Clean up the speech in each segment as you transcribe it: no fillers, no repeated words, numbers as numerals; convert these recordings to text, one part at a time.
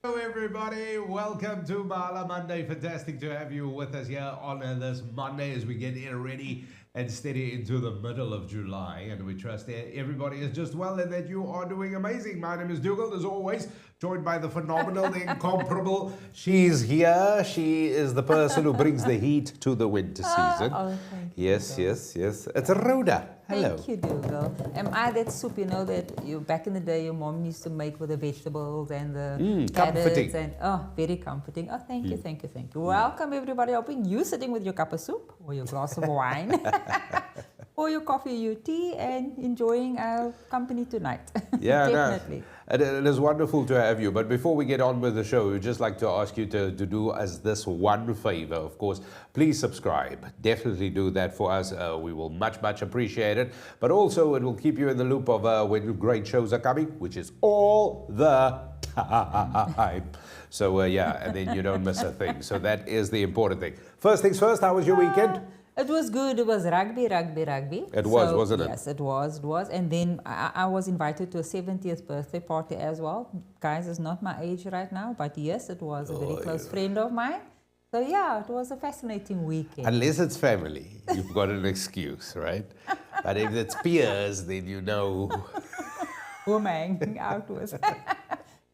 Hello everybody, welcome to Mahala Monday. Fantastic to have you with us here on this Monday as we get ready and steady into the middle of July. And we trust that everybody is just well and that you are doing amazing. My name is Dugald, as always, joined by the phenomenal, the incomparable. She's here. She is the person who brings the heat to the winter season. Thank you. Yes, yes, yes. It's Rhoda. Hello. Thank you, Dougal. Am I that soup, that you back in the day your mom used to make with the vegetables and the comforting. carrots and very comforting. Oh, thank you, thank you, thank you. Welcome everybody. Hoping you sitting with your cup of soup or your glass of wine or your coffee or your tea and enjoying our company tonight. Yeah, definitely. No, it is wonderful to have you. But before we get on with the show, we'd just like to ask you to do us this one favor. Of course, please subscribe. Definitely do that for us. We will much appreciate it. But also, it will keep you in the loop of when great shows are coming, which is all the time. So, yeah, and then you don't miss a thing. So that is the important thing. First things first, how was your weekend? It was good. It was rugby. It was, wasn't it? Yes, it was. And then I was invited to a 70th birthday party as well. Guys, it's not my age right now, but yes, it was a very close friend of mine. So yeah, it was a fascinating weekend. Unless it's family, you've got an excuse, right? But if it's peers, then you know. Woman out was.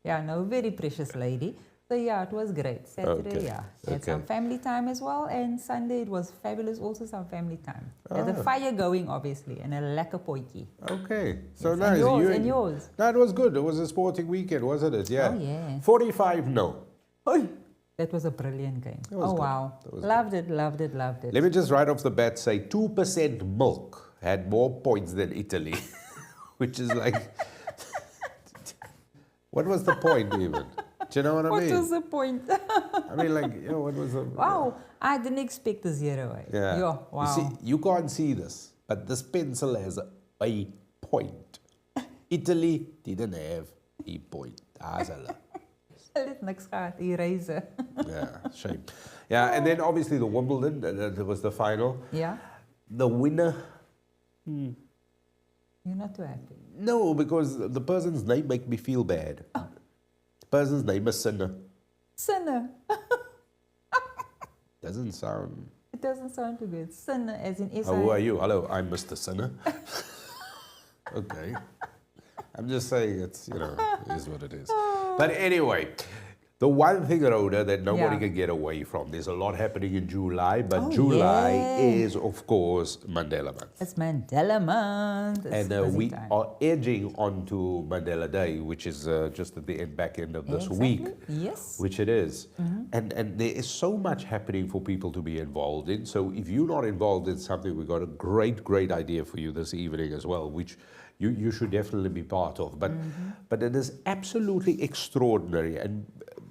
Yeah, no, very precious lady. So yeah, it was great. Saturday, had some family time as well, and Sunday it was fabulous. Also some family time. Had a fire going, obviously, and a lekker potjie. Okay, so Yes, nice. And yours? No, it was good. It was a sporting weekend, wasn't it? Yeah. Oh yeah. 45 no. Oy, that was a brilliant game. Was oh good. wow, Was loved it. Let me just right off the bat say 2% milk had more points than Italy, which is like, what was the point even? Do you know what I mean? What was the point? I mean, like, what was the... Wow, I didn't expect the 0. Yeah. Wow. You see, you can't see this, but this pencil has a point. Italy didn't have a point. Let niks gehad, eraser. Yeah, shame. Yeah, and then obviously the Wimbledon, that was the final. Yeah? The winner... You're not too happy? No, because the person's name make me feel bad. Person's name is Sinner. Sinner. Doesn't sound... It doesn't sound too good. Sinner as in S. Who are you? Hello, I'm Mr. Sinner. Okay. I'm just saying it's, it is what it is. But anyway, the one thing, Rhoda, that nobody can get away from, there's a lot happening in July, but July is, of course, Mandela month. It's Mandela month. It's And we time. are edging onto Mandela Day, which is just at the back end of this week. Yes. Which it is. And there is so much happening for people to be involved in. So if you're not involved in something, we've got a great idea for you this evening as well, which you should definitely be part of. But it is absolutely extraordinary. And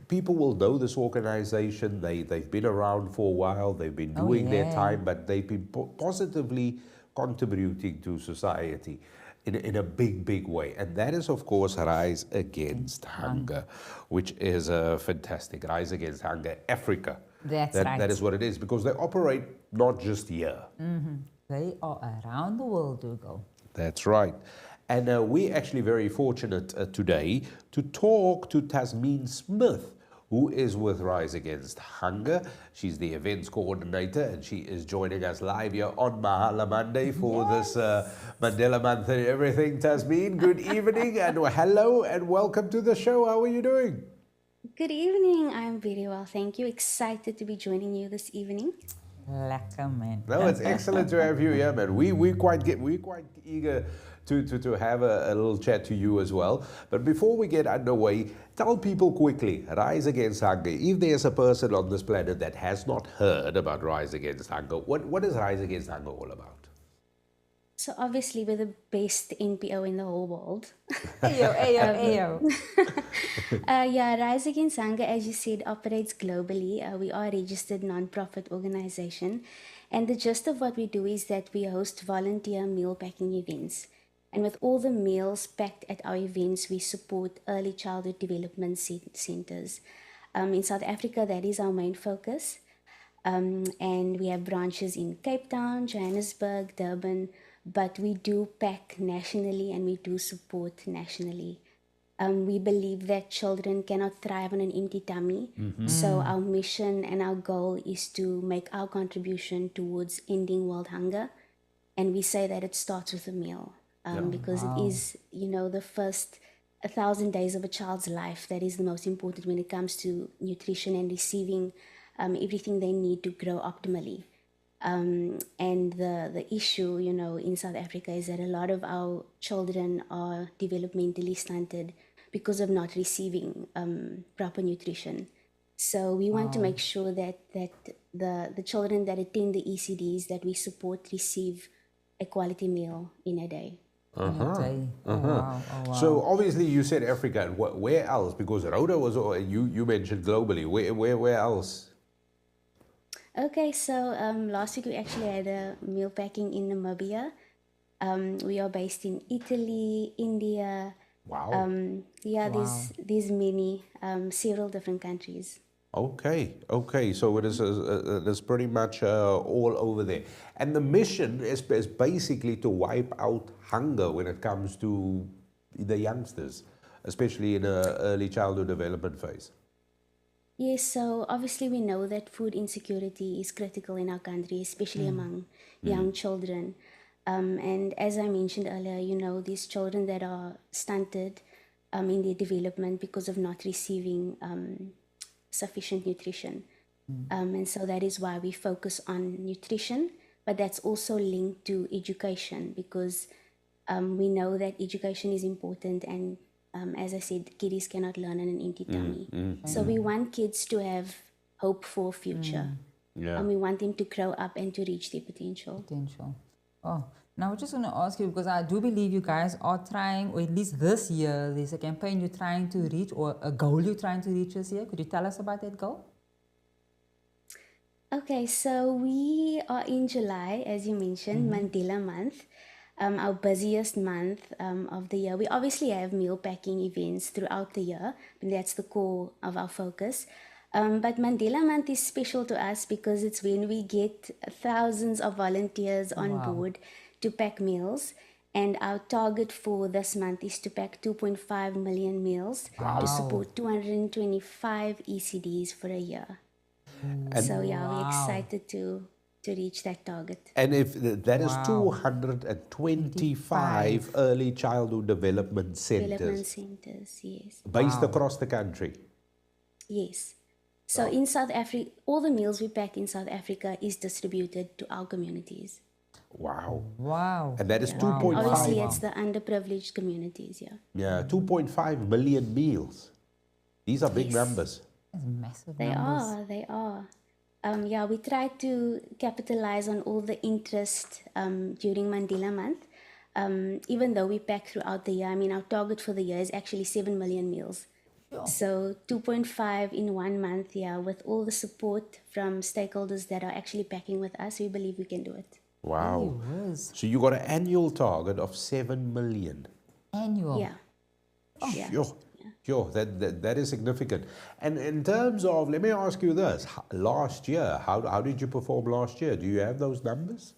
people will know this organization. They've been around for a while. They've been doing their time, but they've been positively contributing to society in a big way. And that is, of course, Rise Against Hunger, which is a fantastic Rise Against Hunger Africa. That's right. That is what it is, because they operate not just here. They are around the world, Dougal. That's right. And we're actually very fortunate today to talk to Tasmeen Smith, who is with Rise Against Hunger. She's the events coordinator, and she is joining us live here on Mahala Monday for this Mandela month and everything. Tasmeen, good evening, and hello, and welcome to the show. How are you doing? Good evening. I'm very well, thank you. Excited to be joining you this evening. Lekker, man. No, it's excellent to have you here, man. We're quite eager to have a little chat to you as well. But before we get underway, tell people quickly, Rise Against Hunger. If there's a person on this planet that has not heard about Rise Against Hunger, what is Rise Against Hunger all about? So obviously we're the best NPO in the whole world. Ayo. Yeah, Rise Against Hunger, as you said, operates globally. We are a registered non-profit organization. And the gist of what we do is that we host volunteer meal packing events. And with all the meals packed at our events, we support early childhood development centers. In South Africa, that is our main focus. And we have branches in Cape Town, Johannesburg, Durban, but we do pack nationally and we do support nationally. We believe that children cannot thrive on an empty tummy. So our mission and our goal is to make our contribution towards ending world hunger. And we say that it starts with a meal, because it is, the first 1,000 days of a child's life that is the most important when it comes to nutrition and receiving everything they need to grow optimally. And the issue, in South Africa is that a lot of our children are developmentally stunted because of not receiving proper nutrition. So we want to make sure that the children that attend the ECDs that we support receive a quality meal in a day. In a day. Oh, wow. Oh, wow. So obviously you said Africa, and where else? Because Rhoda was, you mentioned globally. Where else? Okay, so last week we actually had a meal packing in Namibia. We are based in Italy, India. Wow. There's many, several different countries. Okay. So it is pretty much all over there. And the mission is basically to wipe out hunger when it comes to the youngsters, especially in an early childhood development phase. Yes, so obviously we know that food insecurity is critical in our country, especially among young children. And as I mentioned earlier, these children that are stunted in their development because of not receiving sufficient nutrition. And so that is why we focus on nutrition, but that's also linked to education, because we know that education is important, and as I said, kiddies cannot learn on an empty tummy. So we want kids to have hope for a future. And we want them to grow up and to reach their potential. Oh, now I just want to ask you, because I do believe you guys are trying, or at least this year, there's a campaign you're trying to reach, or a goal you're trying to reach this year. Could you tell us about that goal? Okay, so we are in July, as you mentioned, Mandela month. Our busiest month of the year. We obviously have meal packing events throughout the year, and that's the core of our focus. But Mandela month is special to us because it's when we get thousands of volunteers on board to pack meals. And our target for this month is to pack 2.5 million meals to support 225 ECDs for a year. So we're excited to reach that target. And if that is 225 early childhood development centers. Development centers, yes. Based across the country. Yes. So in South Africa, all the meals we pack in South Africa is distributed to our communities. Wow. And that is 2.5. Obviously, it's the underprivileged communities, Yeah, 2.5 million meals. These are big numbers. That's massive They numbers. are. We try to capitalize on all the interest during Mandela month. Even though we pack throughout the year, our target for the year is actually 7 million meals. So 2.5 in 1 month, with all the support from stakeholders that are actually packing with us, we believe we can do it. Wow. So you got an annual target of 7 million. Annual? Yeah. Sure, that is significant. And in terms of, let me ask you this, last year, how did you perform last year? Do you have those numbers?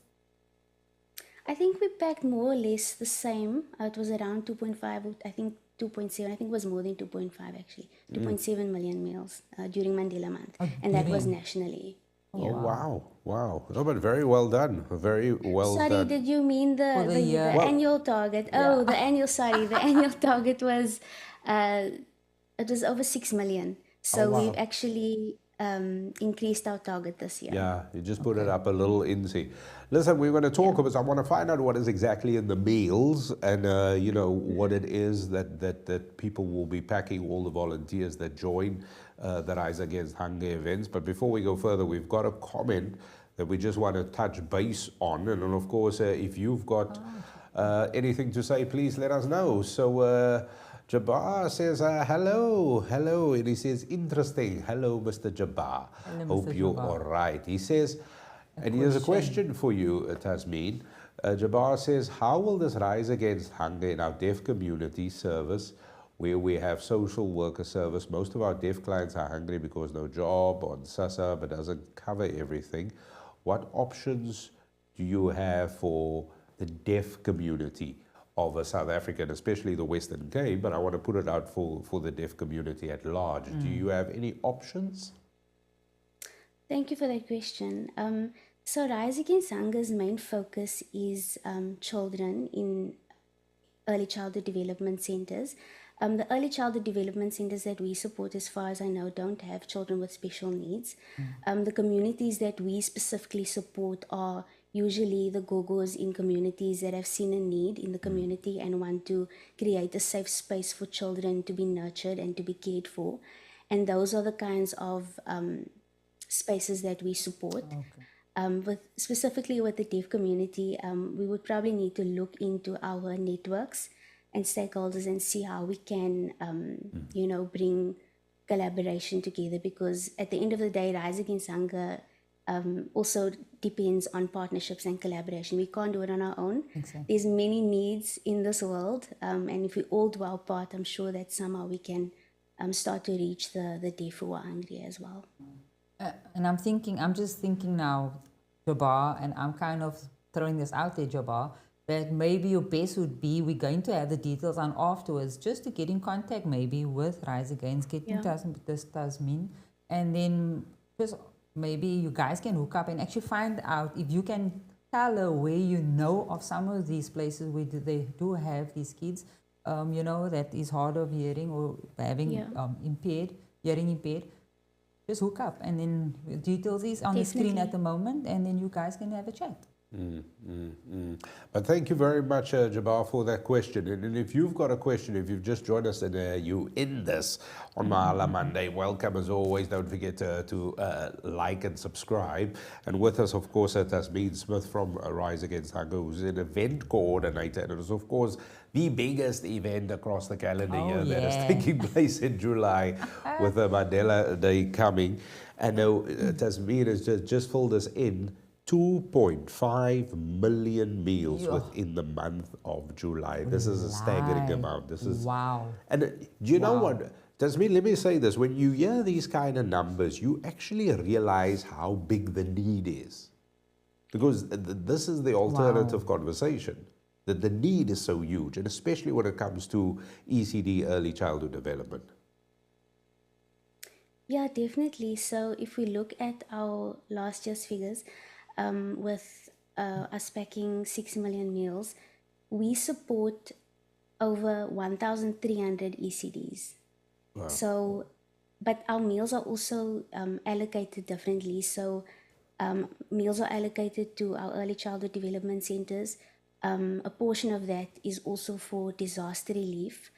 I think we packed more or less the same. It was around 2.5, I think 2.7. I think it was more than 2.5 actually. 2.7 million meals during Mandela month. And that was nationally. Wow. No, but very well done. Very well done. Sorry, did you mean the annual target? Oh, the annual target was, it was over 6 million. So we've actually increased our target this year. Yeah, you just put it up a little easy. Listen, we're going to talk about, I want to find out what is exactly in the meals and, what it is that people will be packing, all the volunteers that join the Rise Against Hunger events. But before we go further, we've got a comment that we just want to touch base on. And then, of course, if you've got anything to say, please let us know. So, Jabbar says, hello, and he says, interesting. Hello, Mr. Jabbar. Hope you're all right. He says, and he has a question for you, Tasmeen. Jabbar says, how will this Rise Against Hunger in our deaf community service, where we have social worker service, most of our deaf clients are hungry because no job on SASA, but doesn't cover everything. What options do you have for the deaf community? of South Africa, and especially the Western Cape, but I want to put it out for the deaf community at large. Do you have any options? Thank you for that question. So Rise Against Hunger's main focus is children in early childhood development centers. The early childhood development centers that we support, as far as I know, don't have children with special needs. The communities that we specifically support are usually the gogos in communities that have seen a need in the community and want to create a safe space for children to be nurtured and to be cared for. And those are the kinds of spaces that we support. Specifically with the deaf community, we would probably need to look into our networks and stakeholders and see how we can, bring collaboration together, because at the end of the day, Rise Against Hunger also depends on partnerships and collaboration. We can't do it on our own. Exactly. There's many needs in this world, and if we all do our part, I'm sure that somehow we can start to reach the deaf who are hungry as well. And I'm just thinking now, Jabbar, and I'm kind of throwing this out there, Jabbar, that maybe your best would be, we're going to have the details on afterwards, just to get in contact maybe with Rise Against, get in touch with this Tasmeen, and then just maybe you guys can hook up and actually find out if you can tell her where you know of some of these places where they do have these kids, that is hard of hearing or having hearing impaired. Just hook up, and then details is on the screen at the moment, and then you guys can have a chat. But thank you very much, Jabbar, for that question. And if you've got a question, if you've just joined us and you in this on Mahala Monday, welcome as always. Don't forget to like and subscribe. And with us, of course, Tasmeen Smith from Rise Against Hunger, who's an event coordinator. And it is, of course, the biggest event across the calendar year that is taking place in July with the Mandela Day coming. And now Tasmeen has just filled us in 2.5 million meals within the month of July. This is a staggering amount. This is wow. And do you know what, Tasmeen, let me say this. When you hear these kind of numbers, you actually realize how big the need is. Because this is the alternative conversation. That the need is so huge, and especially when it comes to ECD, early childhood development. Yeah, definitely. So if we look at our last year's figures, with us packing 6 million meals, we support over 1,300 ECDs. Wow. So, but our meals are also allocated differently. So meals are allocated to our early childhood development centers. A portion of that is also for disaster relief.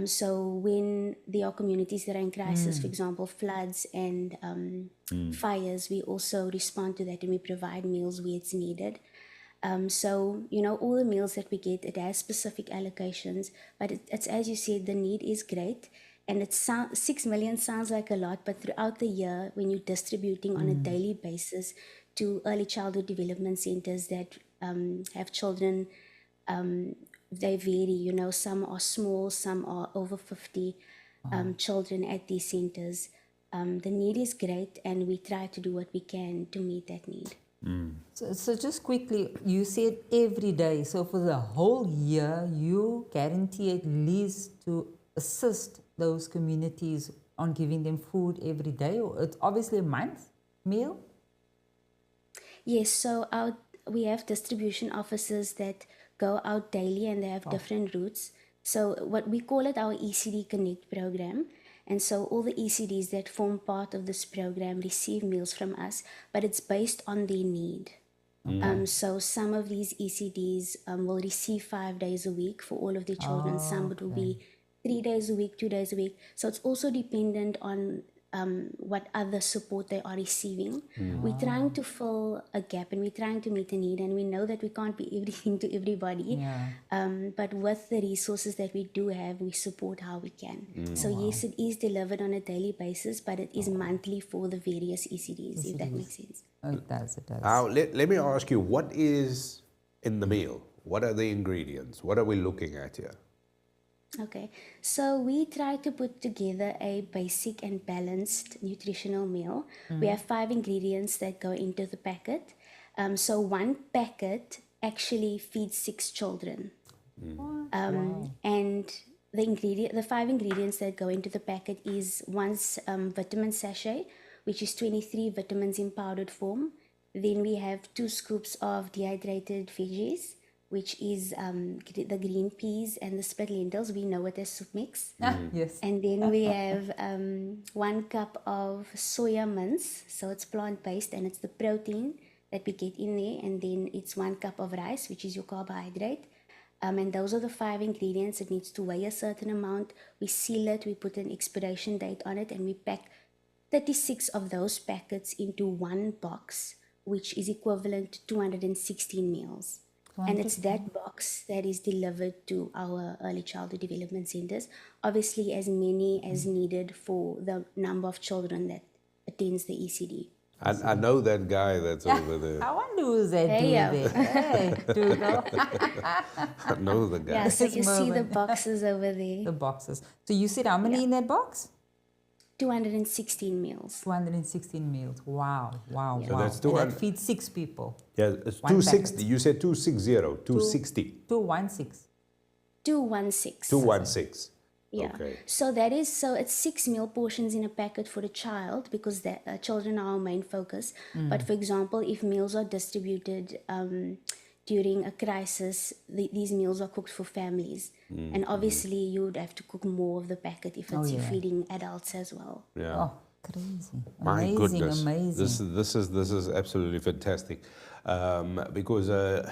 So when there are communities that are in crisis, for example, floods and fires, we also respond to that and we provide meals where it's needed. So, all the meals that we get, it has specific allocations, but it's, as you said, the need is great. And 6 million sounds like a lot, but throughout the year, when you're distributing on a daily basis to early childhood development centers that have children, they vary, some are small, some are over 50 children at these centers. The need is great, and we try to do what we can to meet that need. So just quickly, you said every day. So for the whole year, you guarantee at least to assist those communities on giving them food every day, or it's obviously a month meal? Yes, so we have distribution officers that go out daily, and they have different routes. So what we call it our ECD Connect program. And so all the ECDs that form part of this program receive meals from us, but it's based on their need. So some of these ECDs will receive 5 days a week for all of their children. Some it will be 3 days a week, 2 days a week. So it's also dependent on what other support they are receiving. We're trying to fill a gap, and we're trying to meet a need, and we know that we can't be everything to everybody. But with the resources that we do have, we support how we can. So yes, it is delivered on a daily basis, but it is monthly for the various ECDs, if that makes sense. Oh, it does. Now, let me ask you, what is in the meal? What are the ingredients? What are we looking at here? Okay, so we try to put together a basic and balanced nutritional meal. We have 5 ingredients that go into the packet. So one packet actually feeds 6 children. Wow. And the 5 ingredients that go into the packet is one vitamin sachet, which is 23 vitamins in powdered form. Then we have 2 scoops of dehydrated veggies, which is the green peas and the split lentils. We know it as soup mix. Yes. And then we have 1 cup of soya mince. So it's plant-based and it's the protein that we get in there. And then it's 1 cup of rice, which is your carbohydrate. And those are the 5 ingredients. It needs to weigh a certain amount. We seal it, we put an expiration date on it, and we pack 36 of those packets into one box, which is equivalent to 216 meals. And it's that box that is delivered to our early childhood development centers, obviously as many as needed for the number of children that attends the ECD. I know that guy that's over there. I wonder who's that dude Hey, there. Hey, Dougal. I know the guy. Yeah, so It's you see the moving. boxes over there. The boxes. So you said how many in that box? 216 meals. 216 meals. Wow, wow, So wow. that's And 200 that feeds 6 people. Yeah, it's One 260. packet. You said 260, 260, 216. 216. 216. Yeah. Okay. So it's 6 meal portions in a packet for the child because the children are our main focus. But for example, if meals are distributed during a crisis, these meals are cooked for families. And obviously you would have to cook more of the packet if it's feeding adults as well. Yeah. Oh, crazy. My Amazing, goodness, amazing. this is absolutely fantastic, because the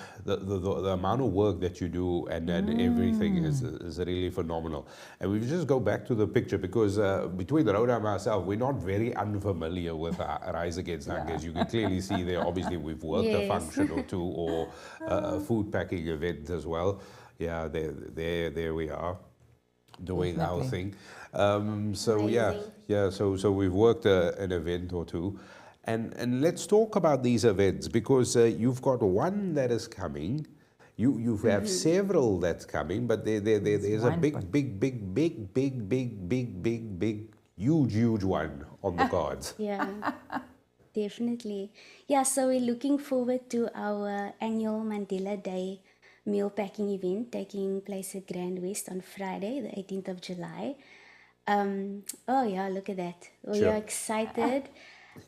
amount of work that you do and everything is really phenomenal. And we just go back to the picture because between Rhoda and myself, we're not very unfamiliar with Rise Against Hunger. As you can clearly see there, obviously we've worked a Yes. function or two or a food packing event as well. Yeah, there we are, doing our Definitely. thing. So yeah. So we've worked an event or two, and let's talk about these events because you've got one that is coming. You have several that's coming, but there's a one, big, huge one on the cards. Yeah, definitely. Yeah, so we're looking forward to our annual Mandela Day meal packing event taking place at GrandWest on Friday, the 18th of July. Oh yeah, look at that. We Sure. are excited.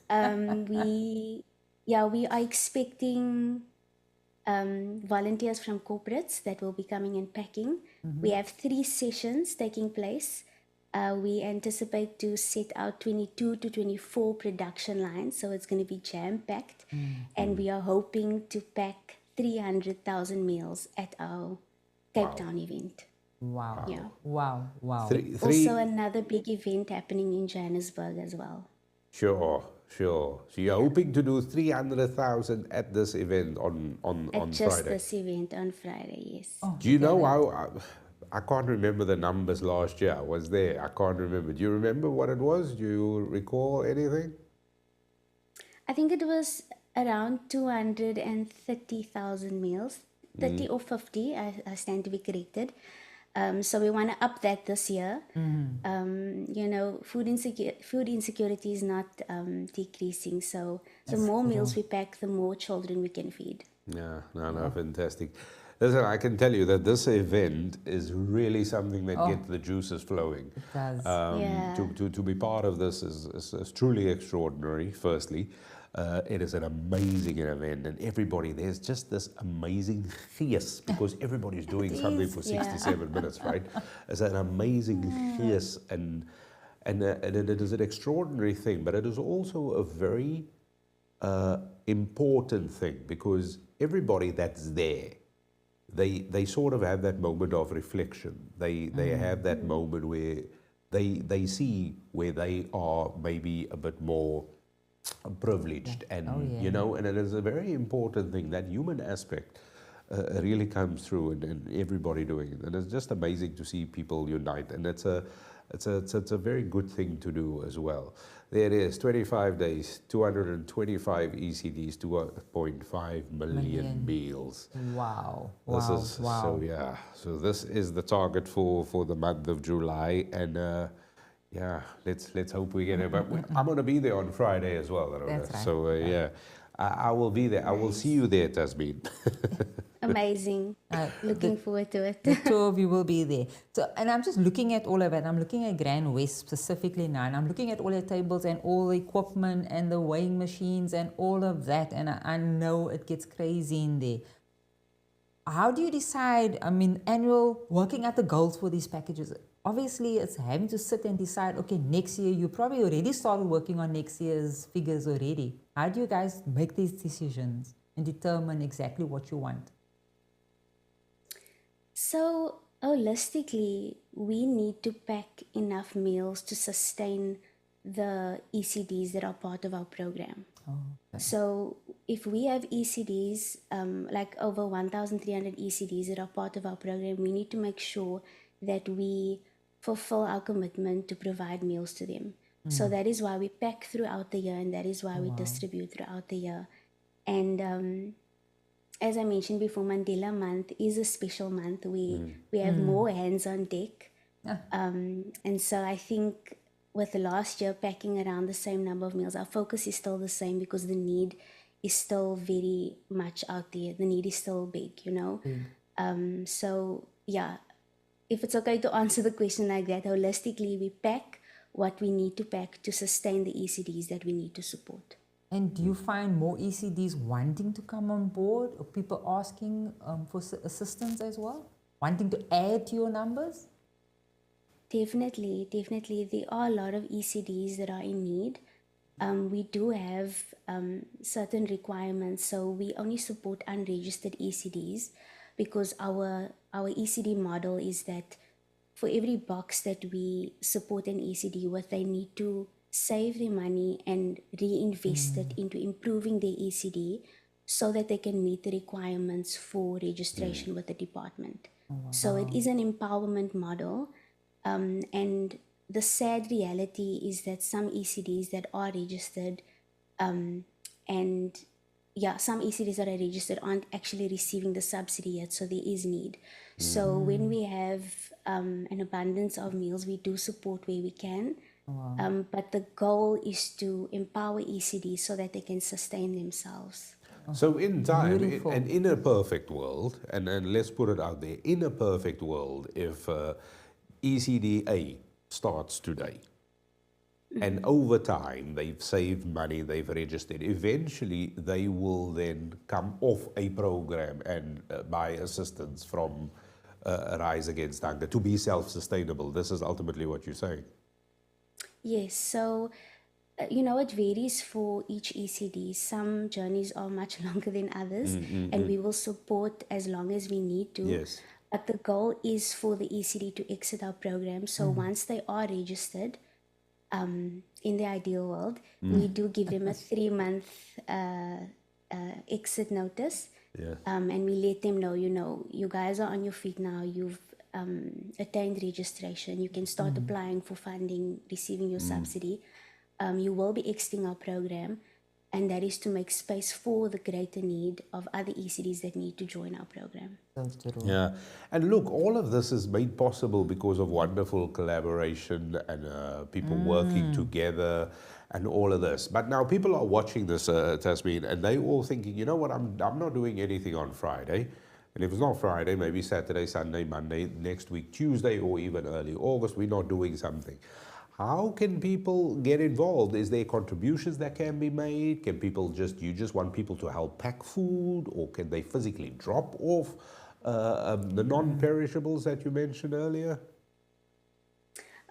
We are expecting volunteers from corporates that will be coming and packing. We have 3 sessions taking place. We anticipate to set out 22 to 24 production lines, so it's going to be jam-packed. And we are hoping to pack 300,000 meals at our Cape Town event. Wow. Yeah. Wow, wow. Three. Also another big event happening in Johannesburg as well. Sure. So you're hoping to do 300,000 at this event on At just Friday. this event on Friday, yes. Oh, Do you know how? I can't remember the numbers last year. I was there. I can't remember. Do you remember what it was? Do you recall anything? I think it was around 230,000 meals, 30 or 50, I stand to be corrected. So we want to up that this year. You know, food insecurity is not decreasing. So the more meals we pack, the more children we can feed. Yeah, no, fantastic. Listen, I can tell you that this event is really something that gets the juices flowing. It does. Yeah. To be part of this is truly extraordinary, firstly. It is an amazing event, and there's just this amazing fierce because everybody's doing something for 67 minutes, right? It's an amazing fierce, and it is an extraordinary thing, but it is also a very important thing because everybody that's there, they sort of have that moment of reflection. They have that moment where they see where they are maybe a bit more privileged, and you know, and it is a very important thing. That human aspect really comes through, and everybody doing it, and it's just amazing to see people unite, and it's a very good thing to do as well. There it is, 25 days, 225 ECDs, 2.5 million meals. Wow. This Wow. is Wow. so yeah. So this is the target for the month of July, and yeah, let's hope we get it. But I'm gonna be there on Friday as well, Rhoda. That's right. So yeah, I will be there. I will see you there, Tasmeen. Amazing. Looking forward to it. The two of you will be there. So, and I'm just looking at all of it. I'm looking at GrandWest specifically now, and I'm looking at all the tables and all the equipment and the weighing machines and all of that. And I know it gets crazy in there. How do you decide? I mean, annual working at the goals for these packages. Obviously, it's having to sit and decide. Okay, next year you probably already started working on next year's figures already. How do you guys make these decisions and determine exactly what you want? So, holistically, we need to pack enough meals to sustain the ECDs that are part of our program. Oh, okay. So, if we have ECDs, like over 1,300 ECDs that are part of our program, we need to make sure that we fulfill our commitment to provide meals to them. So, that is why we pack throughout the year, and that is why we distribute throughout the year. And as I mentioned before, Mandela month is a special month. We have more hands on deck. And so I think with the last year packing around the same number of meals, our focus is still the same because the need is still very much out there. The need is still big, you know. So yeah, if it's okay to answer the question like that, holistically we pack what we need to pack to sustain the ECDs that we need to support. And do you find more ECDs wanting to come on board, or people asking for assistance as well, wanting to add to your numbers? Definitely. There are a lot of ECDs that are in need. We do have certain requirements, so we only support unregistered ECDs because our ECD model is that for every box that we support an ECD with, they need to save their money and reinvest it into improving their ECD so that they can meet the requirements for registration with the department. So it is an empowerment model. And the sad reality is that some ECDs that are registered some ECDs that are registered aren't actually receiving the subsidy yet, so there is need. So when we have an abundance of meals, we do support where we can. But the goal is to empower ECDs so that they can sustain themselves. So in time, Beautiful. and in a perfect world, and let's put it out there, in a perfect world, if ECDA starts today, and over time they've saved money, they've registered, eventually they will then come off a program and buy assistance from Rise Against Hunger to be self-sustainable. This is ultimately what you're saying. Yes, so it varies for each ECD. Some journeys are much longer than others, and we will support as long as we need to. Yes. But the goal is for the ECD to exit our program. So once they are registered, in the ideal world, we do give them a 3-month exit notice. Yeah. And we let them know, you guys are on your feet now. You've attained registration. You can start applying for funding, receiving your subsidy. You will be exiting our program, and that is to make space for the greater need of other ECDs that need to join our program. Yeah, and look, all of this is made possible because of wonderful collaboration and people working together and all of this. But now people are watching this, Tasmeen, and they all thinking, you know what, I'm not doing anything on Friday. And if it's not Friday, maybe Saturday, Sunday, Monday, next week, Tuesday, or even early August, we're not doing something. How can people get involved? Is there contributions that can be made? Can people you just want people to help pack food, or can they physically drop off the non-perishables that you mentioned earlier?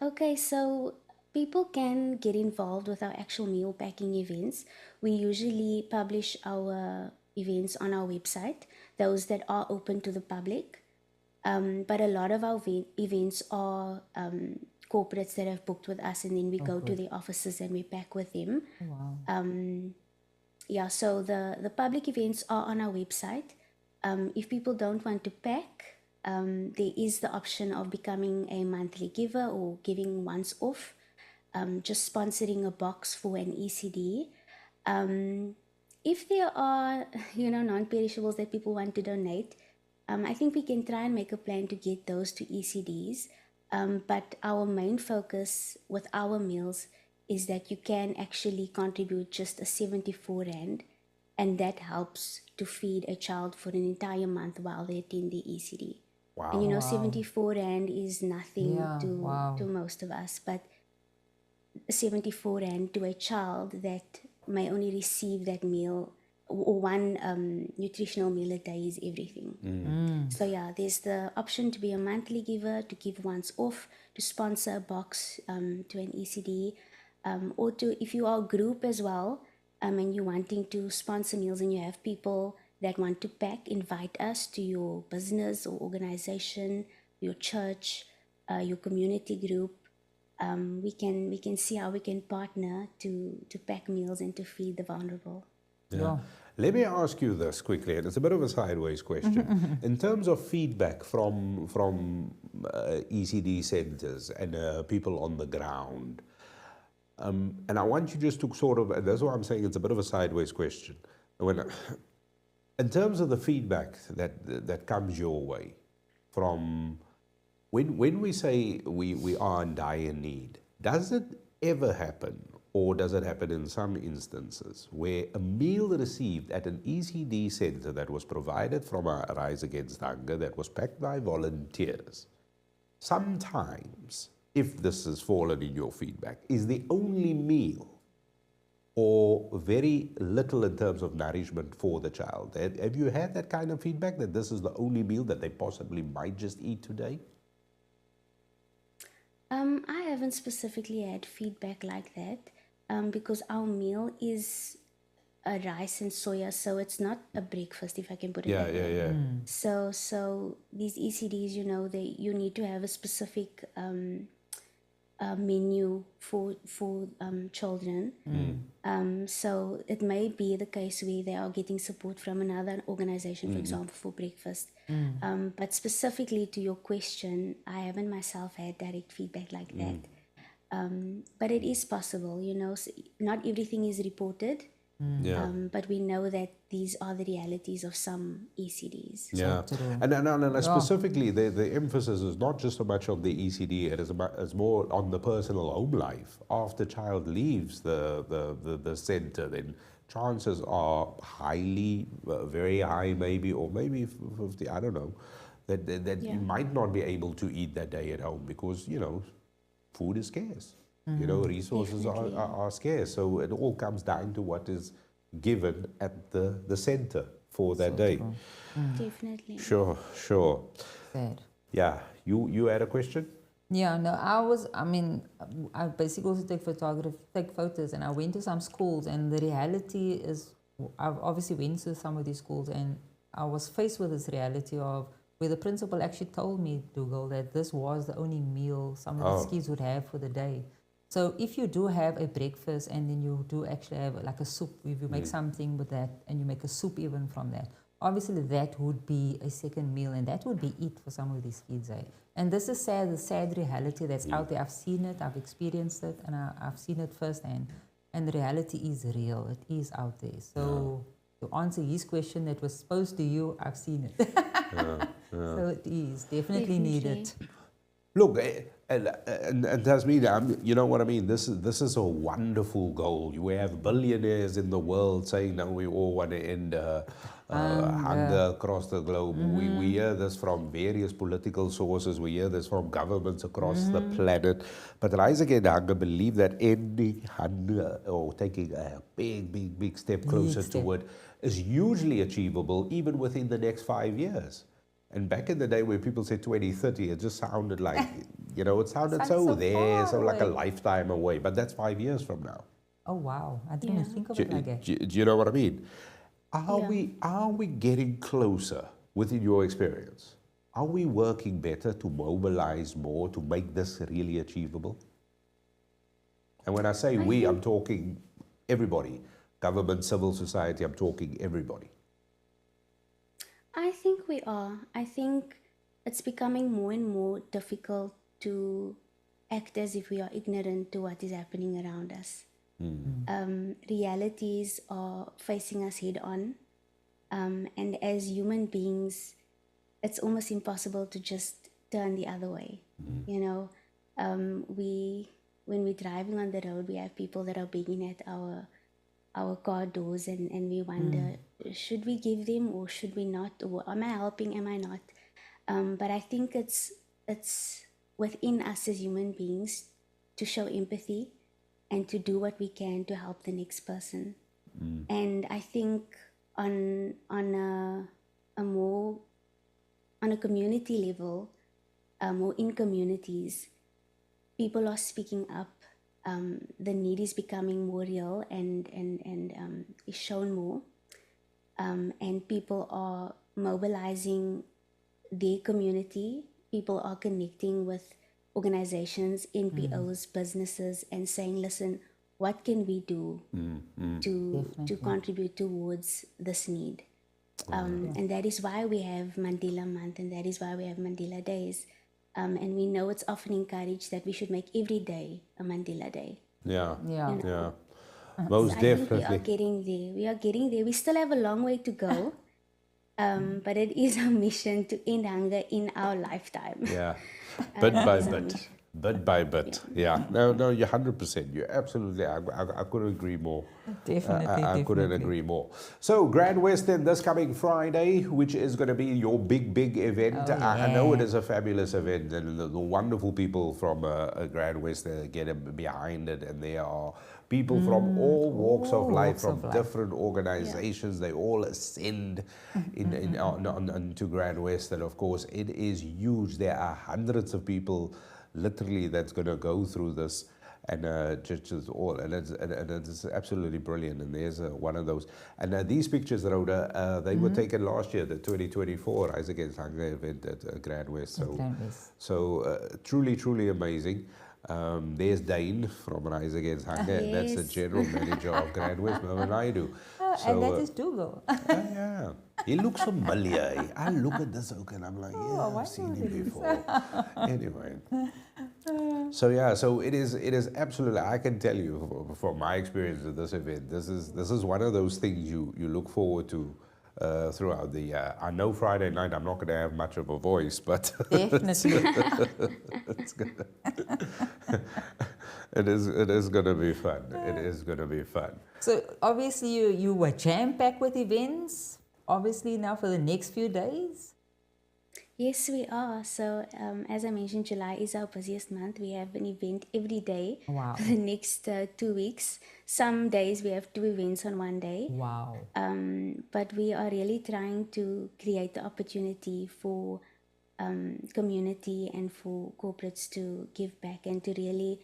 Okay, so people can get involved with our actual meal packing events. We usually publish our events on our website, those that are open to the public. But a lot of our events are corporates that have booked with us, and then we go to the offices and we pack with them. So the public events are on our website. If people don't want to pack, there is the option of becoming a monthly giver or giving once off, just sponsoring a box for an ECD. If there are, non-perishables that people want to donate, I think we can try and make a plan to get those to ECDs. But our main focus with our meals is that you can actually contribute just a 74 Rand and that helps to feed a child for an entire month while they attend the ECD. Wow. And you know, 74 Rand is nothing Yeah, wow. to most of us, but 74 Rand to a child that may only receive that meal or one nutritional meal a day is everything. So yeah, there's the option to be a monthly giver, to give once off, to sponsor a box to an ECD, or to, if you are a group as well, and you're wanting to sponsor meals and you have people that want to pack, invite us to your business or organization, your church, your community group. We can see how we can partner to pack meals and to feed the vulnerable. Yeah. Let me ask you this quickly, and it's a bit of a sideways question. In terms of feedback from ECD centers and people on the ground, and I want you just to sort of, and that's why I'm saying it's a bit of a sideways question. In terms of the feedback that comes your way from, when we say we are in dire need, does it ever happen, or does it happen in some instances, where a meal received at an ECD center that was provided from our Rise Against Hunger, that was packed by volunteers, sometimes, if this has fallen in your feedback, is the only meal or very little in terms of nourishment for the child? Have you had that kind of feedback, that this is the only meal that they possibly might just eat today? I haven't specifically had feedback like that, because our meal is a rice and soya, so it's not a breakfast, if I can put it that way. Yeah. So these ECDs, you know, you need to have a specific menu for children. So it may be the case where they are getting support from another organization, for example, for breakfast. But specifically to your question, I haven't myself had direct feedback like that. But it is possible, you know, not everything is reported. But we know that these are the realities of some ECDs. Yeah, and specifically, the emphasis is not just so much on the ECD; it's more on the personal home life. After child leaves the center, then chances are highly, very high, maybe, or maybe 50, I don't know, that you might not be able to eat that day at home because, you know, food is scarce. You know, resources are scarce. So it all comes down to what is given at the center for that day. Definitely. Sure. Sad. Yeah, you had a question? Yeah, no, I basically also take photos, and I went to some schools, and the reality is, I've obviously went to some of these schools, and I was faced with this reality of where the principal actually told me, Dugald, that this was the only meal some of these kids would have for the day. So if you do have a breakfast and then you do actually have like a soup, if you make something with that and you make a soup even from that, obviously that would be a second meal, and that would be it for some of these kids. And this is the sad reality that's out there. I've seen it, I've experienced it, and I've seen it firsthand. And the reality is real, it is out there. So to answer his question that was posed to you, I've seen it. So it is definitely needed. Look, and Tasmeen, you know what I mean? This is a wonderful goal. We have billionaires in the world saying that we all want to end hunger across the globe. We hear this from various political sources. We hear this from governments across the planet. But Rise Against Hunger believe that ending hunger, or taking a big step closer to it, is hugely achievable even within the next 5 years. And back in the day where people said 2030, it just sounded like, you know, it sounded so there, so like a lifetime away. But that's 5 years from now. Oh, wow. I didn't even think of it like that. Do you know what I mean? Are we getting closer within your experience? Are we working better to mobilize more to make this really achievable? And when I say we, I'm talking everybody. Government, civil society, I'm talking everybody. I think we are. I think it's becoming more and more difficult to act as if we are ignorant to what is happening around us. Realities are facing us head on. And as human beings, it's almost impossible to just turn the other way. You know, when we're driving on the road, we have people that are begging at our our car doors, and we wonder, should we give them or should we not? Or am I helping? Am I not? But I think it's within us as human beings to show empathy and to do what we can to help the next person. And I think on a community level, or in communities, people are speaking up. The need is becoming more real and is shown more. And people are mobilizing their community. People are connecting with organizations, NPOs, businesses, and saying, listen, what can we do to contribute towards this need? And that is why we have Mandela Month, and that is why we have Mandela Days. And we know it's often encouraged that we should make every day a Mandela Day. Yeah. Yeah. Yeah. Most I definitely. think we are getting there. We are getting there. We still have a long way to go. But it is our mission to end hunger in our lifetime. Yeah, bit by bit, bit by bit. Yeah, no, you're 100%. You're absolutely. I couldn't agree more. Definitely, I couldn't agree more. So, GrandWest then this coming Friday, which is going to be your big event. Oh, I know it yeah. is a fabulous event, and the wonderful people from GrandWest get behind it, and there are people from all walks of life, from different organizations. They all ascend onto GrandWest, and of course, it is huge. There are hundreds of people, literally, that's going to go through this. And just all, and it's absolutely brilliant. And there's one of those. And these pictures, Rhoda, they were taken last year, the 2024 Rise Against Hunger event at GrandWest. So truly amazing. There's Dane from Rise Against Hunger, and that's the general manager of GrandWest, Naidu. And that is Dugald. Yeah. He looks familiar. I look at this and I'm like, yeah, I've seen him before. Anyway. So it is absolutely, I can tell you from my experience at this event, this is one of those things you look forward to throughout the year. I know Friday night I'm not going to have much of a voice, but Definitely. it is going to be fun. It is going to be fun. So obviously you were jam-packed with events, obviously now for the next few days. Yes, we are. So as I mentioned, July is our busiest month. We have an event every day Wow. for the next 2 weeks. Some days we have 2 events on one day. Wow. But we are really trying to create the opportunity for community and for corporates to give back and to really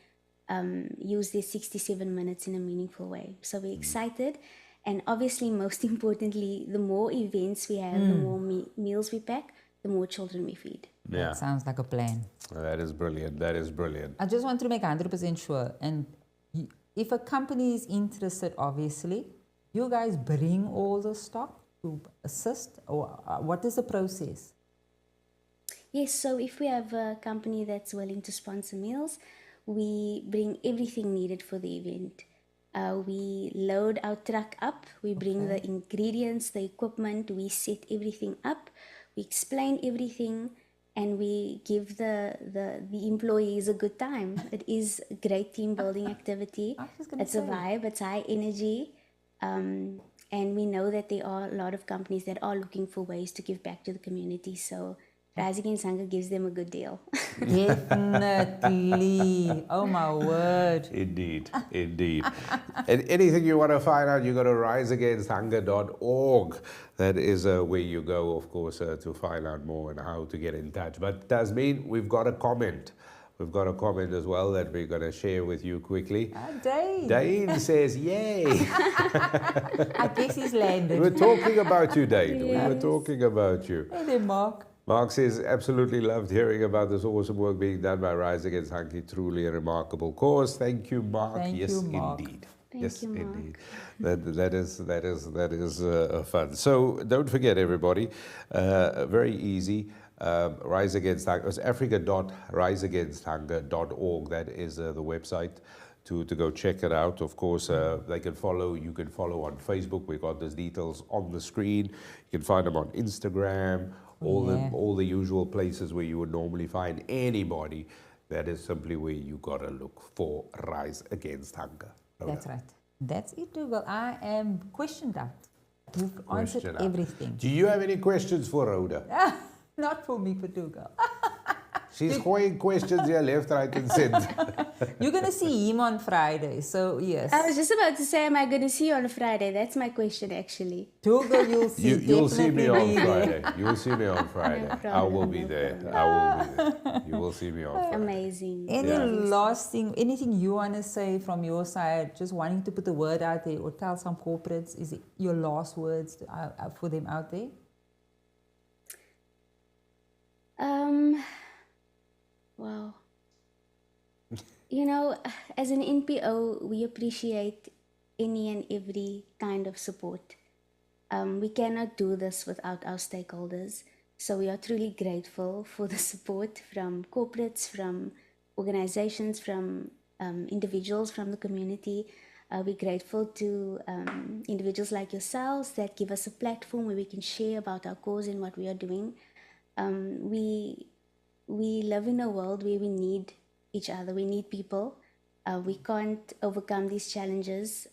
use their 67 minutes in a meaningful way. So we're excited. And obviously, most importantly, the more events we have, the more meals we pack, the more children we feed. Yeah. That sounds like a plan. That is brilliant. That is brilliant. I just want to make 100% sure. And if a company is interested, obviously, you guys bring all the stock to assist, or what is the process? Yes, so if we have a company that's willing to sponsor meals, we bring everything needed for the event. We load our truck up, we bring the ingredients, the equipment, we set everything up, we explain everything, and we give the employees a good time. It is a great team building activity. It's a vibe, it's high energy. And we know that there are a lot of companies that are looking for ways to give back to the community. So Rise Against Hunger gives them a good deal. Definitely. Oh my word. Indeed. And anything you want to find out, you go to riseagainsthunger.org. That is where you go, of course, to find out more and how to get in touch. But Tasmeen, we've got a comment. We've got a comment as well that we're going to share with you quickly. Dane. Dane says, yay. I guess he's landed. We're talking about you, Dane. Yes. We were talking about you. Hey there, Mark. Mark says, absolutely loved hearing about this awesome work being done by Rise Against Hunger. Truly a remarkable cause. Thank you, Mark. Thank you, Mark. Indeed. Thank you, Mark. Indeed. That is fun. So don't forget, everybody, very easy. Rise Against Hunger. It's africa.riseagainsthunger.org. That is the website to go check it out. Of course, they can follow. You can follow on Facebook. We've got those details on the screen. You can find them on Instagram. All the usual places where you would normally find anybody. That is simply where you gotta look for Rise Against Hunger. That's right. That's it, Dugald. I am questioned out. You've answered everything. Do you have any questions for Rhoda? Not for me, for Dugald. She's throwing questions here left, right, and center. You're going to see him on Friday, so yes. I was just about to say, am I going to see you on Friday? That's my question, actually. Dugald, you'll see. You'll see me on definitely Friday. You'll see me on Friday. I will be there. I will be there. You will see me on Friday. Amazing. Any last thing, anything you want to say from your side, just wanting to put the word out there or tell some corporates, is it your last words for them out there? Wow. You know, as an NPO, we appreciate any and every kind of support. We cannot do this without our stakeholders. So we are truly grateful for the support from corporates, from organizations, from individuals from the community. We're grateful to individuals like yourselves that give us a platform where we can share about our cause and what we are doing. We live in a world where we need each other. We need people. We can't overcome these challenges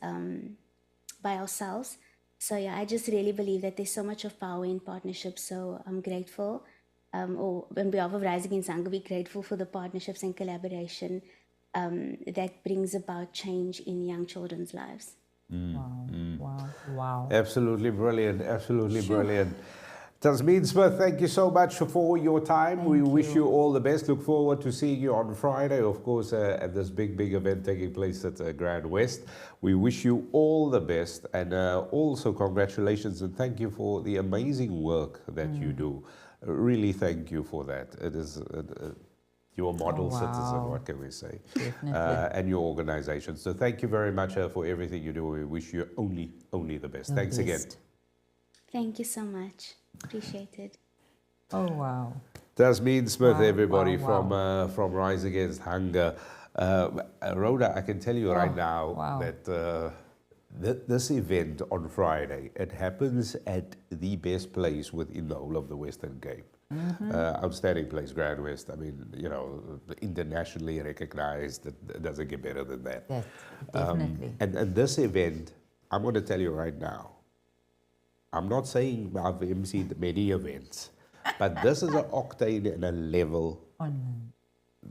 by ourselves. So yeah, I just really believe that there's so much of power in partnerships. So I'm grateful, or on behalf of RAH Against Hunger, we're grateful for the partnerships and collaboration that brings about change in young children's lives. Wow. Absolutely brilliant. Absolutely brilliant. Tasmeen Smith, thank you so much for your time. We wish you all the best. Look forward to seeing you on Friday, of course, at this big event taking place at GrandWest. We wish you all the best, and also congratulations and thank you for the amazing work that you do. Really thank you for that. It is your model citizen, what can we say? And your organization. So thank you very much for everything you do. We wish you only the best. Thanks again. Thank you so much. Appreciate it. Oh, wow. Tasmeen Smith, everybody, from Rise Against Hunger. Rhoda, I can tell you right now that this event on Friday, it happens at the best place within the whole of the Western Cape. Outstanding place, GrandWest. I mean, you know, internationally recognized. It doesn't get better than that. Yes, definitely. And this event, I'm going to tell you right now, I'm not saying I've emceed many events, but this is an octane and a level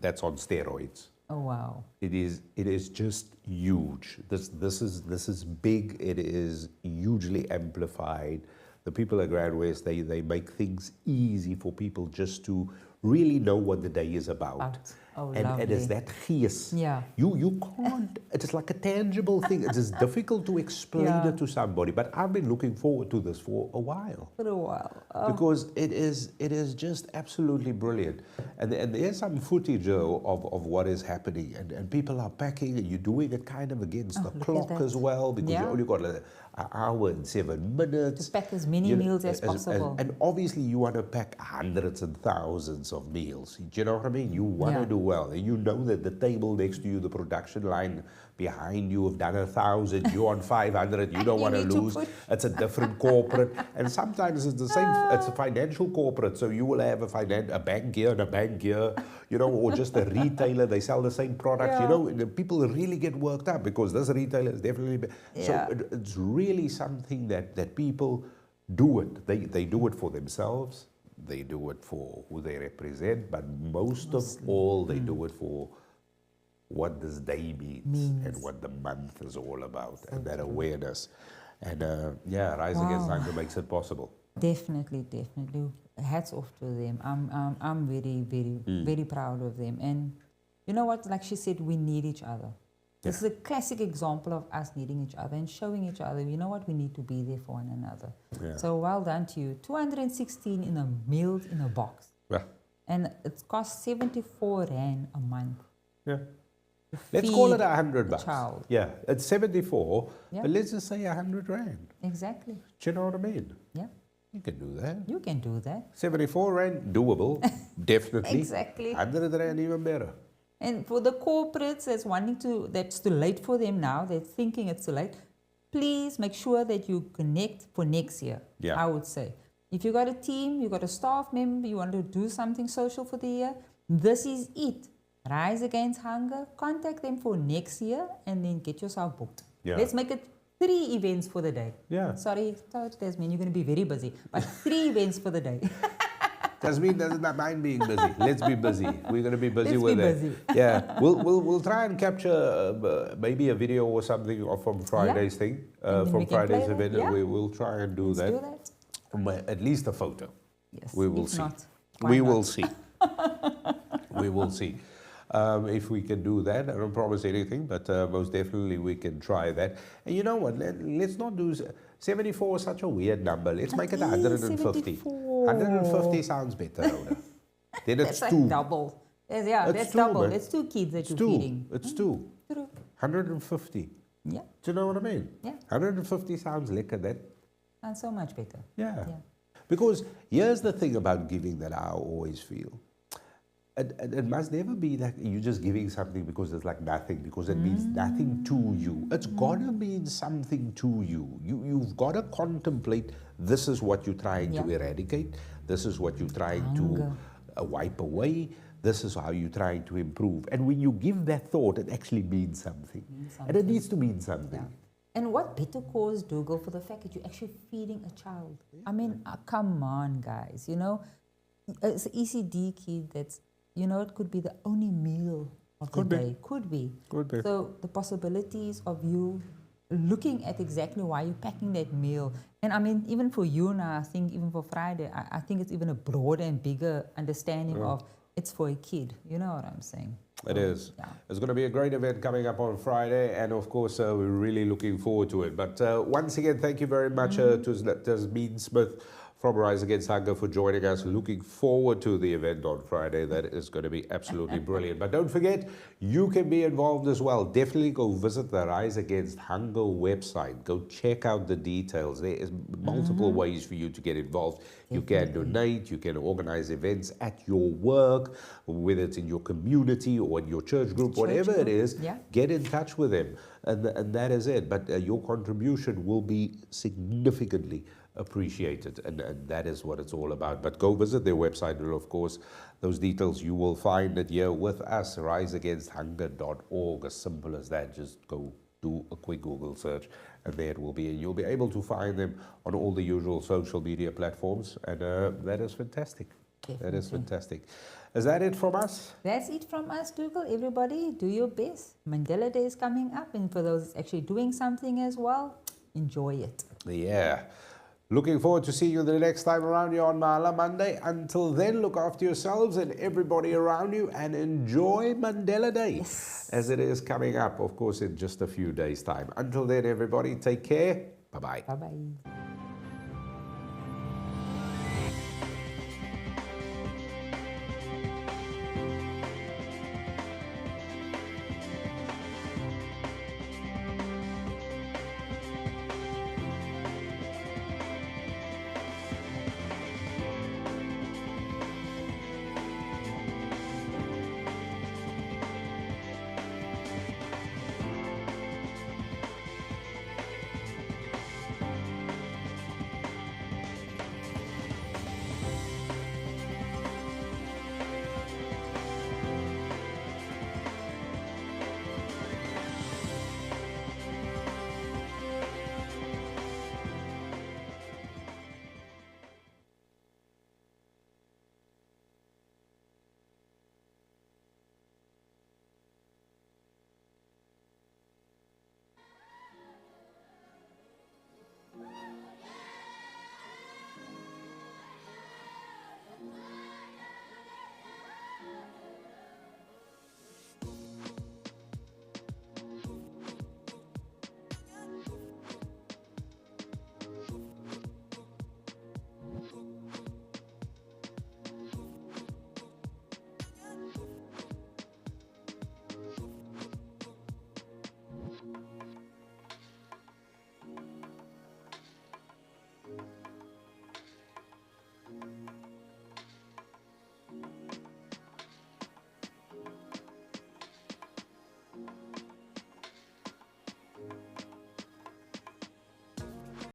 that's on steroids. Oh wow! It is just huge. This is big. It is hugely amplified. The people at GrandWest, they make things easy for people just to really know what the day is about. And it's that gees. Yeah. You can't, it is like a tangible thing. It is difficult to explain it to somebody, but I've been looking forward to this for a while. Because it is just absolutely brilliant. And there's some footage of what is happening, and people are packing, and you're doing it kind of against the clock as well, because you only got an hour and 7 minutes. To pack as many meals as possible. And obviously you want to pack hundreds and thousands of meals. Do you know what I mean? You want to do well. And you know that the table next to you, the production line behind you have done 1,000, you're on 500, you don't want to lose. It's a different corporate. And sometimes it's the same, it's a financial corporate. So you will have a bank here and a bank here, you know, or just a retailer, they sell the same products, you know, the people really get worked up because this retailer is definitely, so it's really something that people do it. They do it for themselves, they do it for who they represent, but most of all, they do it for what this day means and what the month is all about, and that awareness. And Rise Against Hunger makes it possible. Definitely. Hats off to them. I'm very proud of them. And you know what? Like she said, we need each other. This is a classic example of us needing each other and showing each other, you know what, we need to be there for one another. So well done to you. 216 in a meals in a box. And it costs 74 Rand a month. Let's call it $100. Child. Yeah, it's 74, but let's just say 100 Rand. Exactly. Do you know what I mean? Yeah. You can do that. You can do that. 74 Rand, doable, definitely. Exactly. 100 Rand, even better. And for the corporates that's too late for them now, they're thinking it's too late, please make sure that you connect for next year, I would say. If you got a team, you got a staff member, you want to do something social for the year, this is it. Rise Against Hunger, contact them for next year and then get yourself booked. Yeah. Let's make it 3 events for the day. Yeah. Sorry, Tasmeen, you're going to be very busy, but 3 events for the day. Tasmeen doesn't mind being busy. Let's be busy. We're going to be busy Let's with be it. busy. Yeah, we'll try and capture maybe a video or something from Friday's thing, And then from we can Friday's play event. that, yeah. We'll try and do Let's that. do that. At least a photo. Yes. We will If see. not, why We not? will see. We will see. If we can do that, I don't promise anything, but most definitely we can try that. And you know what? Let's not do 74 is such a weird number. Let's make it 150. 74. 150 sounds better, Rhoda. Then it's That's two. like double. Yeah, It's that's two, double. man. That's 2 kids that It's you're two. feeding. It's two. True. 150. Yeah, Do you know what I mean? Yeah. 150 sounds lekker then. and so much better. Yeah. Yeah. Because here's the thing about giving that I always feel. It must never be that you're just giving something because it's like nothing, because it means nothing to you. It's got to mean something to you. You've got to contemplate, this is what you're trying to eradicate. This is what you're trying to wipe away. This is how you're trying to improve. And when you give that thought, it actually means something. And it needs to mean something. Yeah. And what better cause, Dougal, for the fact that you're actually feeding a child? I mean, come on, guys. You know, it's an ECD kid that's, you know, it could be the only meal of the day. Could be. Could be. So the possibilities of you looking at exactly why you're packing that meal. And I mean, even for you now, I think even for Friday, I think it's even a broader and bigger understanding of it's for a kid. You know what I'm saying? It is. Yeah. It's going to be a great event coming up on Friday, and of course, we're really looking forward to it. But once again, thank you very much to Tasmeen Smith from Rise Against Hunger for joining us. Looking forward to the event on Friday. That is going to be absolutely brilliant. But don't forget, you can be involved as well. Definitely go visit the Rise Against Hunger website. Go check out the details. There is multiple ways for you to get involved. You can donate, you can organize events at your work, whether it's in your community or in your church group, whatever it is, get in touch with them. And that is it. But your contribution will be significantly appreciated, and that is what it's all about. But go visit their website, and of course those details you will find it here with us, riseagainsthunger.org. as simple as that. Just go do a quick Google search and there it will be, and you'll be able to find them on all the usual social media platforms, and that is fantastic. That is fantastic. Is that it from us? That's it from us, Dougal. Everybody, do your best. Mandela Day is coming up, and for those actually doing something as well, enjoy it. Yeah. Looking forward to seeing you the next time around here on Mahala Monday. Until then, look after yourselves and everybody around you, and enjoy Mandela Day as it is coming up, of course, in just a few days' time. Until then, everybody, take care. Bye-bye. Bye-bye.